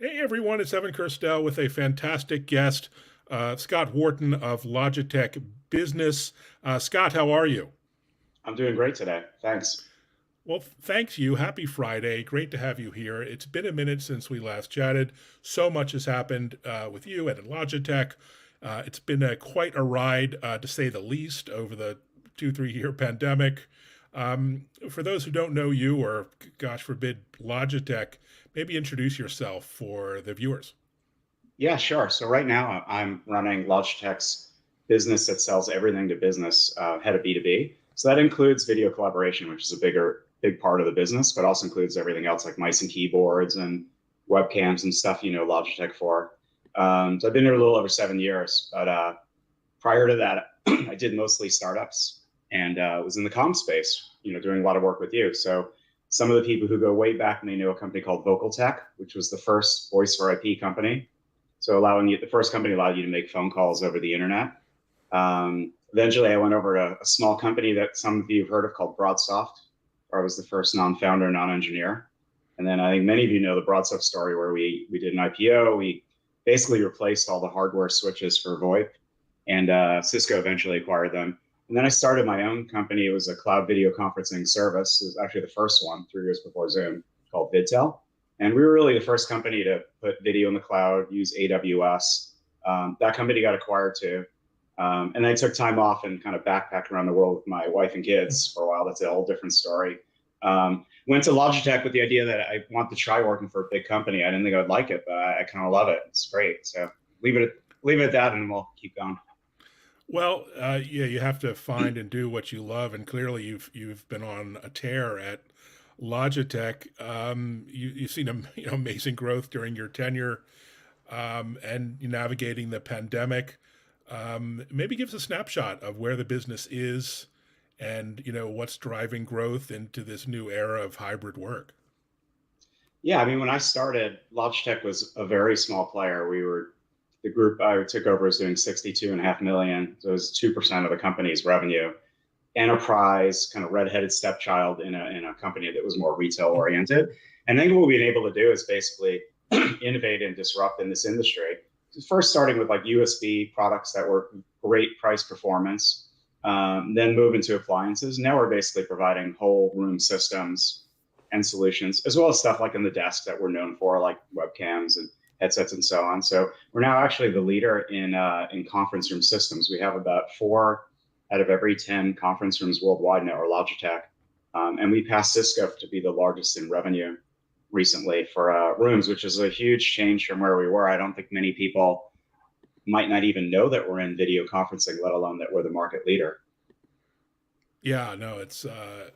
Hey everyone, it's Evan Kirstel with a fantastic guest, Scott Wharton of Logitech Business. Scott, how are you? I'm doing great today. Thanks. Well, thanks you. Happy Friday. Great to have you here. It's been a minute since we last chatted. So much has happened with you and at Logitech. It's been quite a ride, to say the least, over the 2, 3 year pandemic. For those who don't know you, or gosh forbid, Logitech, maybe introduce yourself for the viewers. Yeah, sure. So right now I'm running Logitech's business that sells everything to business, head of B2B. So that includes video collaboration, which is a big part of the business, but also includes everything else like mice and keyboards and webcams and stuff you know Logitech for. So I've been here a little over 7 years, but prior to that, I did mostly startups and was in the comm space, doing a lot of work with you. So some of the people who go way back may know a company called Vocal Tech, which was the first voice for IP company. So the first company allowed you to make phone calls over the internet. Eventually, I went over to a small company that some of you have heard of called BroadSoft, where I was the first non-founder, non-engineer. And then I think many of you know the BroadSoft story where we did an IPO. We basically replaced all the hardware switches for VoIP, and Cisco eventually acquired them. And then I started my own company. It was a cloud video conferencing service. It was actually the first one 3 years before Zoom, called VidTel. And we were really the first company to put video in the cloud, use AWS. That company got acquired too. And I took time off and kind of backpacked around the world with my wife and kids for a while. That's a whole different story. Went to Logitech with the idea that I want to try working for a big company. I didn't think I would like it, but I kind of love it. It's great. So leave it at that, and we'll keep going. Well, yeah, you have to find and do what you love, and clearly you've been on a tear at Logitech. You've seen amazing growth during your tenure, and navigating the pandemic. Maybe give us a snapshot of where the business is, and what's driving growth into this new era of hybrid work. Yeah, I mean, when I started, Logitech was a very small player. The group I took over was doing 62.5 million. So it was 2% of the company's revenue. Enterprise, kind of redheaded stepchild in a company that was more retail oriented. And then what we've been able to do is basically innovate and disrupt in this industry. First, starting with like USB products that were great price performance, then move into appliances. Now we're basically providing whole room systems and solutions, as well as stuff like in the desk that we're known for, like webcams and headsets and so on. So we're now actually the leader in conference room systems. We have about 4 out of every 10 conference rooms worldwide now are Logitech, and we passed Cisco to be the largest in revenue recently for rooms, which is a huge change from where we were. I don't think many people might not even know that we're in video conferencing, let alone that we're the market leader. Yeah, no, it's a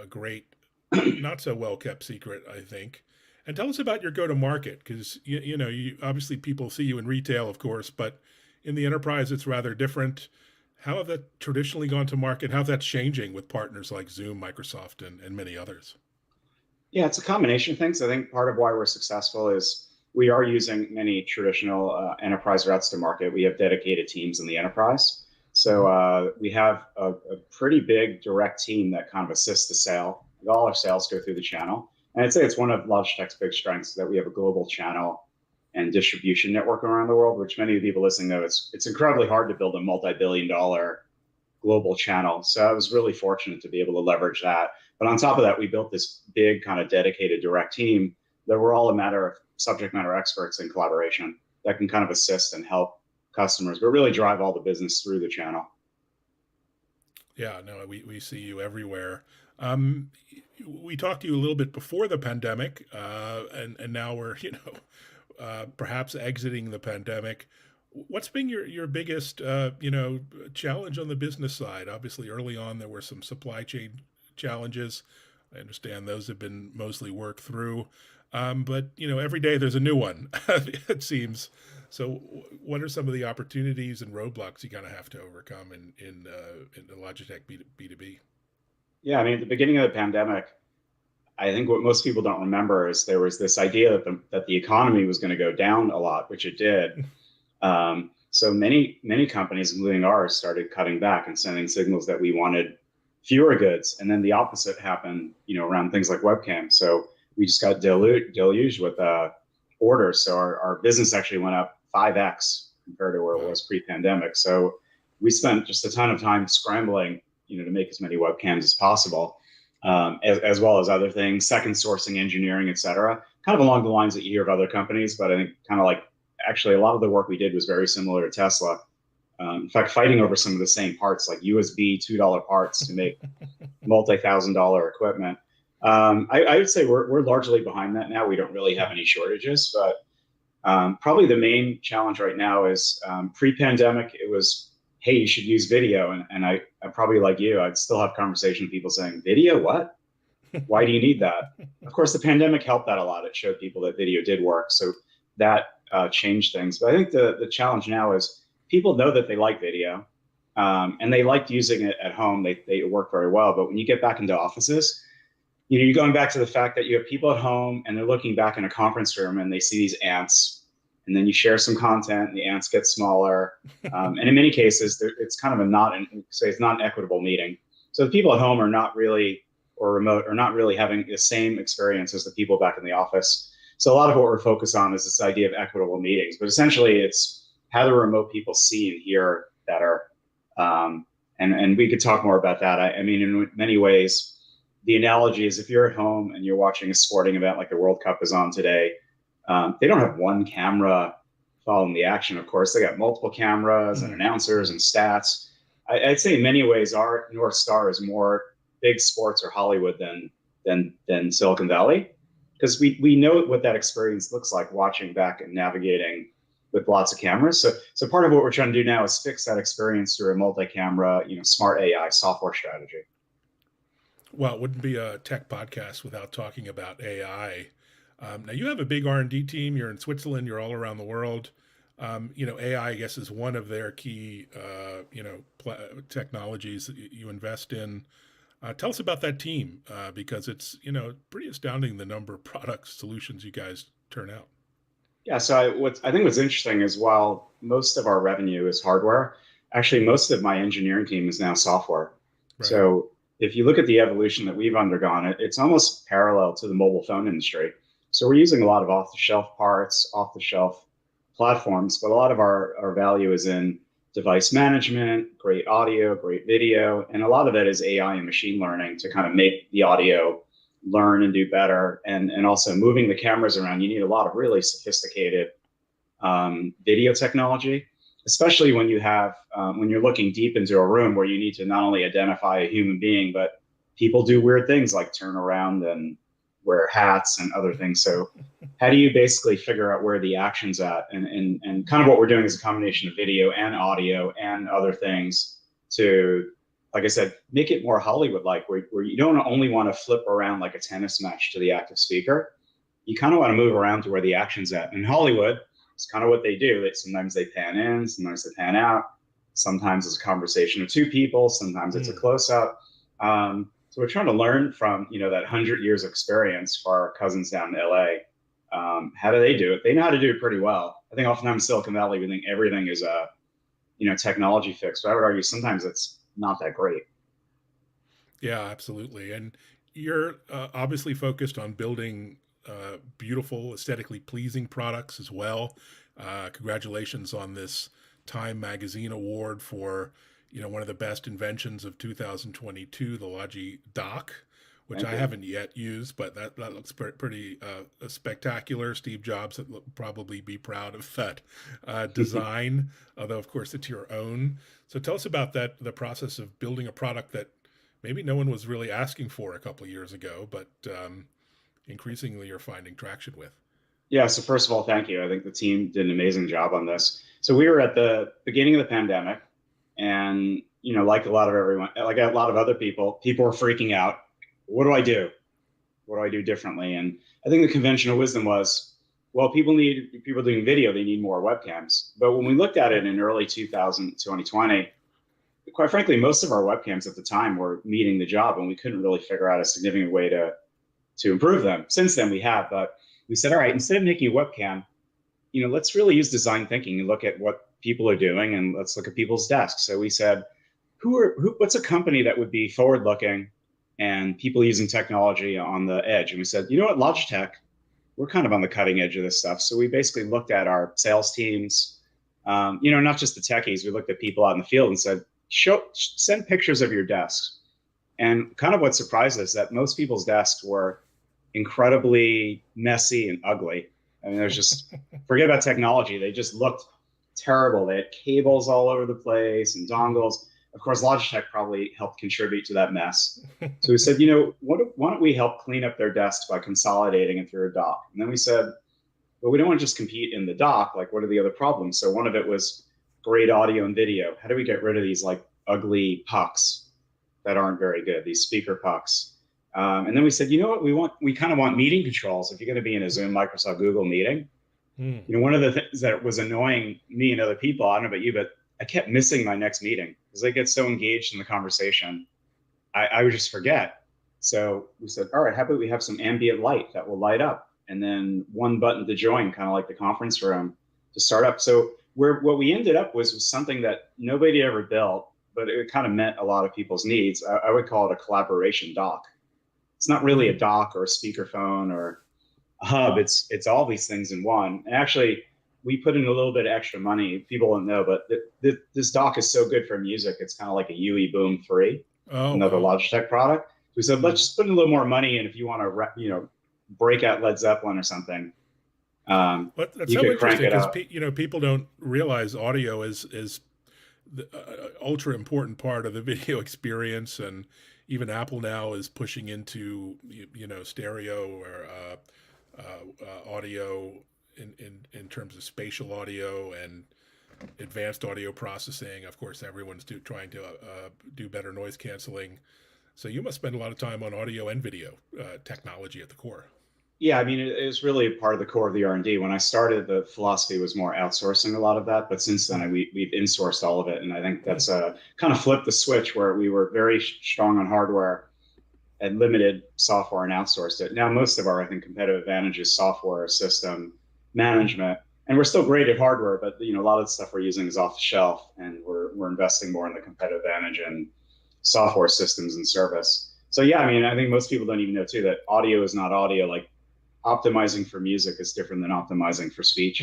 great, not so well kept secret, I think. And tell us about your go to market, because you obviously people see you in retail, of course, but in the enterprise it's rather different. How have that traditionally gone to market? How that's changing with partners like Zoom, Microsoft, and many others? Yeah, it's a combination of things. I think part of why we're successful is we are using many traditional enterprise routes to market. We have dedicated teams in the enterprise. So we have a pretty big direct team that kind of assists the sale. All our sales go through the channel. And I'd say it's one of Logitech's big strengths that we have a global channel and distribution network around the world, which many of the people listening know it's incredibly hard to build a multi-billion-dollar global channel. So I was really fortunate to be able to leverage that. But on top of that, we built this big kind of dedicated direct team that we're all a matter of subject matter experts in collaboration that can kind of assist and help customers, but really drive all the business through the channel. Yeah, no, we see you everywhere. Um, we talked to you a little bit before the pandemic, and now we're perhaps exiting the pandemic. What's been your biggest challenge on the business side? Obviously, early on there were some supply chain challenges. I understand those have been mostly worked through, but every day there's a new one. It seems. So, what are some of the opportunities and roadblocks you kind of have to overcome in the Logitech B2B? Yeah, I mean, at the beginning of the pandemic, I think what most people don't remember is there was this idea that the economy was going to go down a lot, which it did. So many companies, including ours, started cutting back and sending signals that we wanted fewer goods. And then the opposite happened, around things like webcams. So we just got deluged with orders. So our business actually went up 5x compared to where it Wow. was pre-pandemic. So we spent just a ton of time scrambling, to make as many webcams as possible, as well as other things, second sourcing, engineering, et cetera. Kind of along the lines that you hear of other companies, but I think kind of like actually a lot of the work we did was very similar to Tesla. In fact, fighting over some of the same parts, like USB $2 parts to make multi-$1,000 equipment. I would say we're largely behind that now. We don't really have any shortages, but probably the main challenge right now is pre-pandemic, it was, hey, you should use video. And I probably like you, I'd still have conversation with people saying, video, what? Why do you need that? Of course, the pandemic helped that a lot. It showed people that video did work. So that changed things. But I think the challenge now is people know that they like video and they liked using it at home. They work very well. But when you get back into offices, you're going back to the fact that you have people at home and they're looking back in a conference room and they see these ants, and then you share some content and the ants get smaller. And in many cases, it's kind of it's not an equitable meeting. So the people at home are not really, or remote, are not really having the same experience as the people back in the office. So a lot of what we're focused on is this idea of equitable meetings, but essentially it's how the remote people see and hear better. And we could talk more about that. I mean, in many ways, the analogy is if you're at home and you're watching a sporting event like the World Cup is on today, they don't have one camera following the action. Of course, they got multiple cameras and announcers and stats. I'd say in many ways, our North Star is more big sports or Hollywood than Silicon Valley, because we know what that experience looks like watching back and navigating with lots of cameras. So part of what we're trying to do now is fix that experience through a multi-camera, smart AI software strategy. Well, it wouldn't be a tech podcast without talking about AI. Now you have a big R&D team. You're in Switzerland. You're all around the world. AI, I guess, is one of their key, technologies that you invest in. Tell us about that team because it's, pretty astounding the number of product solutions you guys turn out. Yeah, so I think what's interesting is while most of our revenue is hardware, actually most of my engineering team is now software. Right. So if you look at the evolution that we've undergone, it's almost parallel to the mobile phone industry. So we're using a lot of off-the-shelf parts, off-the-shelf platforms, but a lot of our value is in device management, great audio, great video, and a lot of it is AI and machine learning to kind of make the audio learn and do better. And also moving the cameras around, you need a lot of really sophisticated video technology, especially when when you're looking deep into a room where you need to not only identify a human being, but people do weird things like turn around and wear hats and other things. So how do you basically figure out where the action's at? And kind of what we're doing is a combination of video and audio and other things to, like I said, make it more Hollywood-like, where you don't only want to flip around like a tennis match to the active speaker. You kind of want to move around to where the action's at. In Hollywood, it's kind of what they do. Sometimes they pan in, sometimes they pan out. Sometimes it's a conversation of two people. Sometimes it's a close-up. So we're trying to learn from that 100 years experience for our cousins down in LA. How do they do it? They know how to do it pretty well. I think oftentimes Silicon Valley, we think everything is a technology fix, but I would argue sometimes it's not that great. Yeah, absolutely. And you're obviously focused on building beautiful, aesthetically pleasing products as well. Congratulations on this Time Magazine award for one of the best inventions of 2022, the Logi Dock, which Thank I you. haven't yet used, but that looks pretty spectacular. Steve Jobs would probably be proud of that design, although of course it's your own. So tell us about the process of building a product that maybe no one was really asking for a couple of years ago, but increasingly you're finding traction with. Yeah, so first of all, thank you. I think the team did an amazing job on this. So we were at the beginning of the pandemic, and like a lot of everyone, like a lot of other people were freaking out. What do I do? What do I do differently? And I think the conventional wisdom was, well, people doing video, they need more webcams. But when we looked at it in early 2020, quite frankly, most of our webcams at the time were meeting the job, and we couldn't really figure out a significant way to improve them. Since then, we have, but we said, all right, instead of making a webcam, let's really use design thinking and look at what people are doing, and let's look at people's desks. So we said, what's a company that would be forward looking and people using technology on the edge? And we said, you know what, Logitech we're kind of on the cutting edge of this stuff. So we basically looked at our sales teams, not just the techies. We looked at people out in the field and said, send pictures of your desks. And kind of what surprised us that most people's desks were incredibly messy and ugly. I mean, there's just forget about technology. They just looked terrible. They had cables all over the place and dongles. Of course, Logitech probably helped contribute to that mess. So we said, why don't we help clean up their desks by consolidating it through a dock? And then we said, well, we don't want to just compete in the dock. Like, what are the other problems? So one of it was great audio and video. How do we get rid of these like ugly pucks that aren't very good, these speaker pucks? And then we said, we kind of want meeting controls. If you're going to be in a Zoom, Microsoft, Google meeting, one of the things that was annoying me and other people, I don't know about you, but I kept missing my next meeting because I get so engaged in the conversation, I would just forget. So we said, all right, how about we have some ambient light that will light up, and then one button to join, kind of like the conference room to start up. So what we ended up was something that nobody ever built, but it kind of met a lot of people's needs. I would call it a collaboration dock. It's not really a dock or a speakerphone or a hub. It's all these things in one. And actually, we put in a little bit of extra money. People don't know, but this dock is so good for music. It's kind of like a UE Boom 3, another Logitech product. So we said, let's just put in a little more money. And if you want to, break out Led Zeppelin or something, but that's you so could crank interesting it because up. people don't realize audio is the ultra important part of the video experience, and even Apple now is pushing into stereo or audio in terms of spatial audio and advanced audio processing. Of course, everyone's trying to do better noise canceling. So you must spend a lot of time on audio and video technology at the core. Yeah, I mean, it's really part of the core of the R&D. When I started, the philosophy was more outsourcing a lot of that, but since then we've insourced all of it, and I think that's kind of flipped the switch where we were very strong on hardware and limited software and outsourced it. Now most of our, I think, competitive advantage is software system management, and we're still great at hardware, but a lot of the stuff we're using is off the shelf, and we're investing more in the competitive advantage and software systems and service. So yeah, I mean, I think most people don't even know too that audio is not audio. Like, optimizing for music is different than optimizing for speech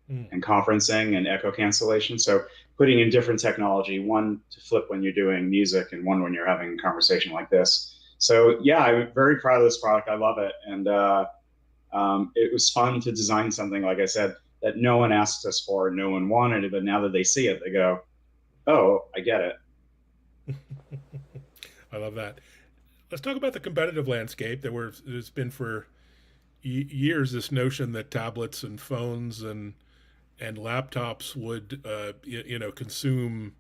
and conferencing and echo cancellation. So putting in different technology, one to flip when you're doing music and one when you're having a conversation like this. So yeah, I'm very proud of this product. I love it. And it was fun to design something, like I said, that no one asked us for, no one wanted it, but now that they see it, they go, oh, I get it. I love that. Let's talk about the competitive landscape. There's been for years this notion that tablets and phones and laptops would consume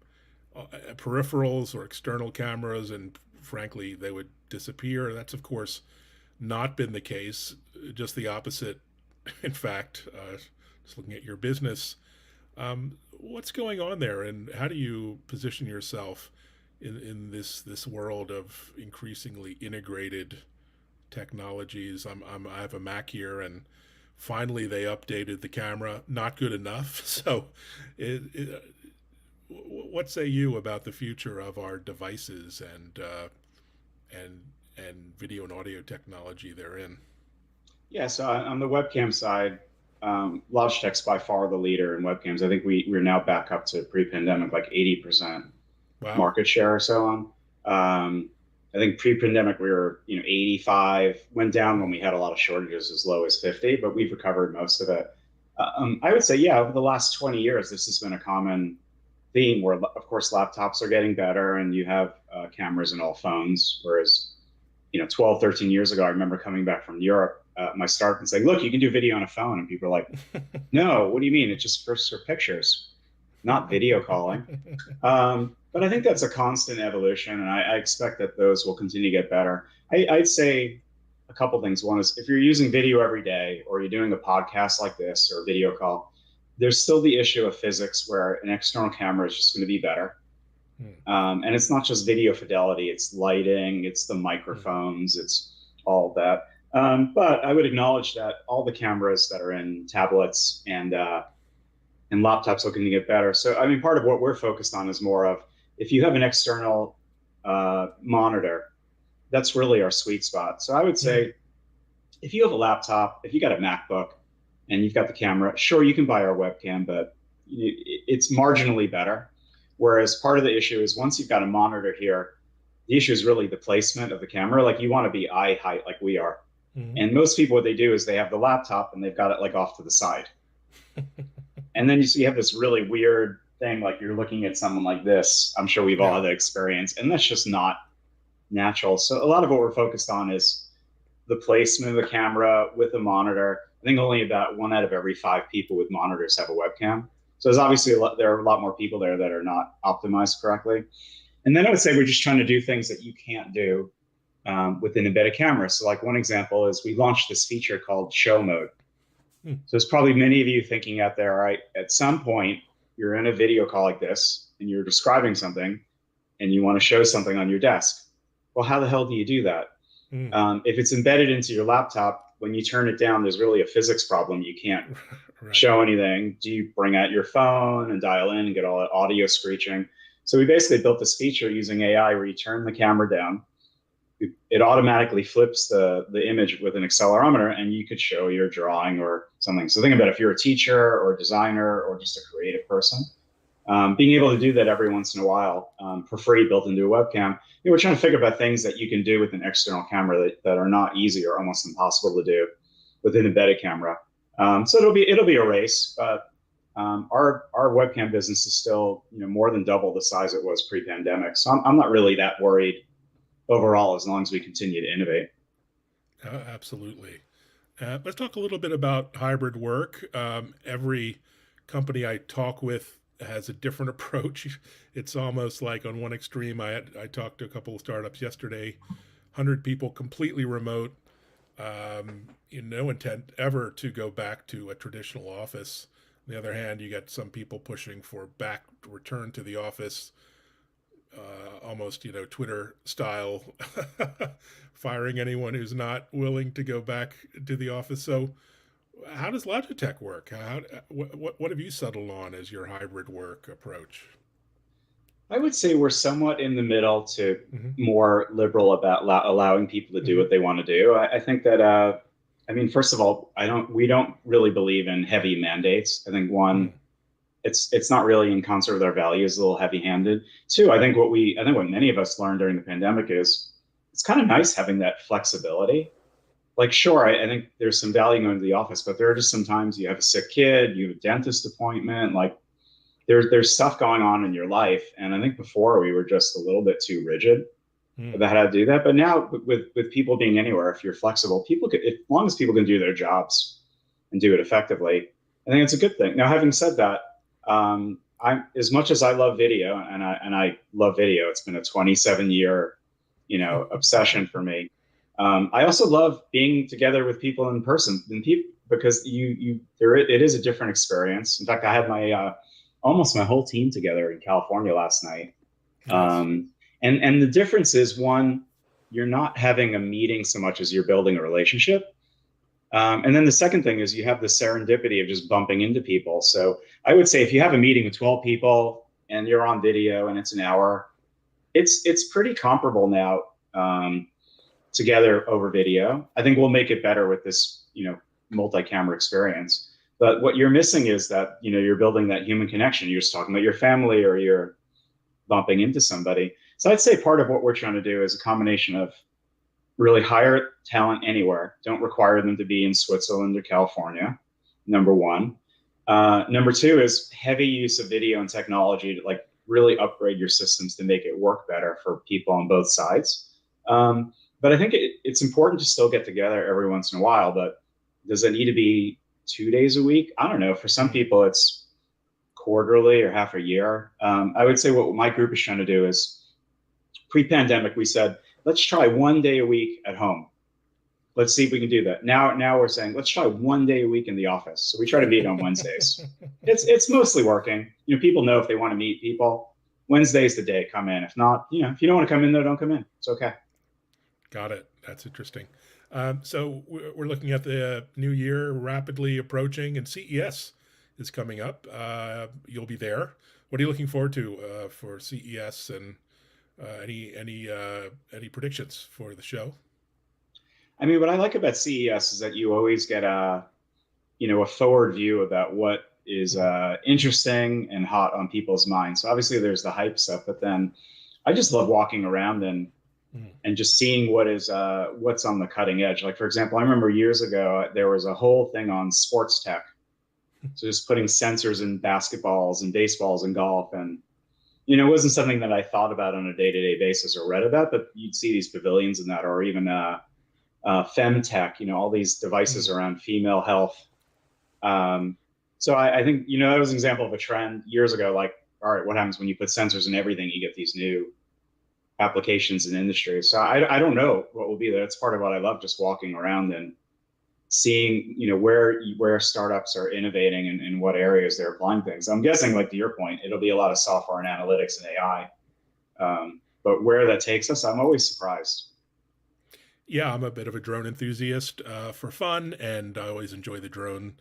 peripherals or external cameras, and frankly they would disappear. That's of course not been the case, just the opposite. In fact, just looking at your business, what's going on there, and how do you position yourself in this world of increasingly integrated technologies? I have a Mac here, and finally they updated the camera. Not good enough. So, what say you about the future of our devices and video and audio technology therein? Yeah, so on the webcam side, Logitech's by far the leader in webcams. I think we're now back up to pre-pandemic, like 80% Wow. market share or so on. I think pre-pandemic we were 85, went down when we had a lot of shortages as low as 50, but we've recovered most of it. I would say, yeah, over the last 20 years, this has been a common theme where, of course, laptops are getting better and you have cameras in all phones. Whereas, 12, 13 years ago, I remember coming back from Europe, my startup, and saying, look, you can do video on a phone. And people are like, no, what do you mean? It's just for pictures, not video calling. But I think that's a constant evolution, and I expect that those will continue to get better. I'd say a couple things. One is if you're using video every day, or you're doing a podcast like this or a video call, there's still the issue of physics where an external camera is just going to be better. And it's not just video fidelity, it's lighting, it's the microphones, it's all that. But I would acknowledge that all the cameras that are in tablets and laptops looking to get better. So, I mean, part of what we're focused on is more of, if you have an external monitor, that's really our sweet spot. So I would say if you have a laptop, if you got a MacBook and you've got the camera, sure, you can buy our webcam, but it's marginally better. Whereas part of the issue is once you've got a monitor here, the issue is really the placement of the camera. Like you want to be eye height like we are. Hmm. And most people, what they do is they have the laptop and they've got it like off to the side. And then you have this really weird thing, like you're looking at someone like this. I'm sure we've all Yeah. had that experience. And that's just not natural. So a lot of what we're focused on is the placement of the camera with a monitor. I think only about 1 out of every 5 people with monitors have a webcam. So there's obviously there are a lot more people there that are not optimized correctly. And then I would say we're just trying to do things that you can't do with an embedded camera. So like one example is we launched this feature called show mode. Hmm. So there's probably many of you thinking out there, all right, at some point you're in a video call like this and you're describing something and you want to show something on your desk. Well, how the hell do you do that? Hmm. If it's embedded into your laptop, when you turn it down, there's really a physics problem. You can't Right. show anything. Do you bring out your phone and dial in and get all that audio screeching? So we basically built this feature using AI where you turn the camera down, it automatically flips the image with an accelerometer and you could show your drawing or something. So think about if you're a teacher or a designer or just a creative person, being able to do that every once in a while for free built into a webcam. We're trying to figure out things that you can do with an external camera that are not easy or almost impossible to do with an embedded camera. So it'll be a race, but our webcam business is still more than double the size it was pre-pandemic. So I'm not really that worried overall as long as we continue to innovate. Absolutely. Let's talk a little bit about hybrid work. Every company I talk with has a different approach. It's almost like on one extreme, I talked to a couple of startups yesterday, 100 people completely remote, no intent ever to go back to a traditional office. On the other hand, you got some people pushing for back return to the office, almost Twitter style, firing anyone who's not willing to go back to the office. So, how does Logitech work? What have you settled on as your hybrid work approach? I would say we're somewhat in the middle to Hmm. more liberal about allowing people to do Hmm. what they want to do. I think that, I mean, first of all, we don't really believe in heavy mandates. I think Hmm. one, it's not really in concert with our values, a little heavy handed. Two, I think what many of us learned during the pandemic is it's kind of nice having that flexibility. Like, sure, I think there's some value going to the office, but there are just sometimes you have a sick kid, you have a dentist appointment, like there's stuff going on in your life. And I think before we were just a little bit too rigid Hmm. about how to do that. But now with people being anywhere, if you're flexible, people could, as long as people can do their jobs and do it effectively, I think it's a good thing. Now, having said that, I as much as I love video and I love video, it's been a 27-year, obsession for me. I also love being together with people in person and people because it is a different experience. In fact, I had my almost my whole team together in California last night. Nice. Um, and the difference is one, you're not having a meeting so much as you're building a relationship. And then the second thing is you have the serendipity of just bumping into people. So I would say if you have a meeting with 12 people and you're on video and it's an hour, it's pretty comparable now together over video. I think we'll make it better with this, multi-camera experience. But what you're missing is that, you're building that human connection. You're just talking about your family or you're bumping into somebody. So I'd say part of what we're trying to do is a combination of really hire talent anywhere. Don't require them to be in Switzerland or California. Number one. Number two is heavy use of video and technology to like really upgrade your systems to make it work better for people on both sides. But I think it's important to still get together every once in a while. But does it need to be 2 days a week? I don't know. For some Hmm. people, it's quarterly or half a year. I would say what my group is trying to do is pre-pandemic, we said, let's try 1 day a week at home. Let's see if we can do that. Now we're saying, let's try 1 day a week in the office. So we try to meet on Wednesdays. It's mostly working. People know if they want to meet people. Wednesday's the day. Come in. If not, if you don't want to come in, though, don't come in. It's okay. Got it. That's interesting. So we're looking at the new year rapidly approaching, and CES is coming up. You'll be there. What are you looking forward to for CES, and any predictions for the show? I mean, what I like about CES is that you always get a forward view about what is Mhm. interesting and hot on people's minds. So obviously there's the hype stuff, but then I just love walking around Mhm. and just seeing what's on the cutting edge. Like for example, I remember years ago there was a whole thing on sports tech. So just putting sensors in basketballs and baseballs and golf, and it wasn't something that I thought about on a day-to-day basis or read about, but you'd see these pavilions in that, or even femtech, all these devices Mhm. around female health. Um, so I think, that was an example of a trend years ago. Like, all right, what happens when you put sensors in everything? You get these new applications in industry. So I don't know what will be there. It's part of what I love, just walking around and seeing, where startups are innovating and in what areas they're applying things. I'm guessing, like to your point, it'll be a lot of software and analytics and AI. But where that takes us, I'm always surprised. Yeah, I'm a bit of a drone enthusiast for fun, and I always enjoy the drone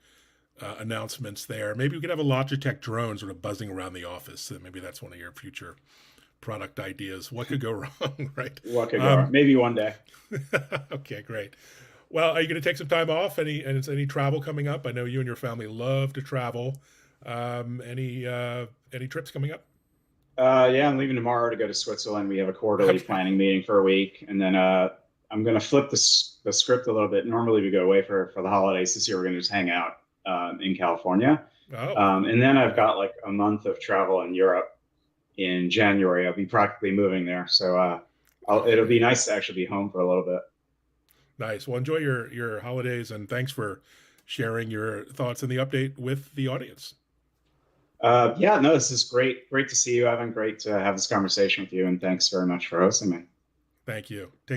announcements there. Maybe we could have a Logitech drone sort of buzzing around the office. So maybe that's one of your future product ideas. What could go wrong, right? What could go wrong? Um, Maybe one day. okay, great. Well, are you going to take some time off? Any travel coming up? I know you and your family love to travel. Any trips coming up? Yeah, I'm leaving tomorrow to go to Switzerland. We have a quarterly Okay. planning meeting for a week, and then I'm going to flip the script a little bit. Normally, we go away for the holidays. This year, we're going to just hang out in California, Oh, and then I've okay. got like a month of travel in Europe in January. I'll be practically moving there, so it'll be Okay. nice to actually be home for a little bit. Nice. Well, enjoy your holidays, and thanks for sharing your thoughts and the update with the audience. Yeah, no, this is great. Great to see you, Evan. Great to have this conversation with you, and thanks very much for hosting me. Thank you. Take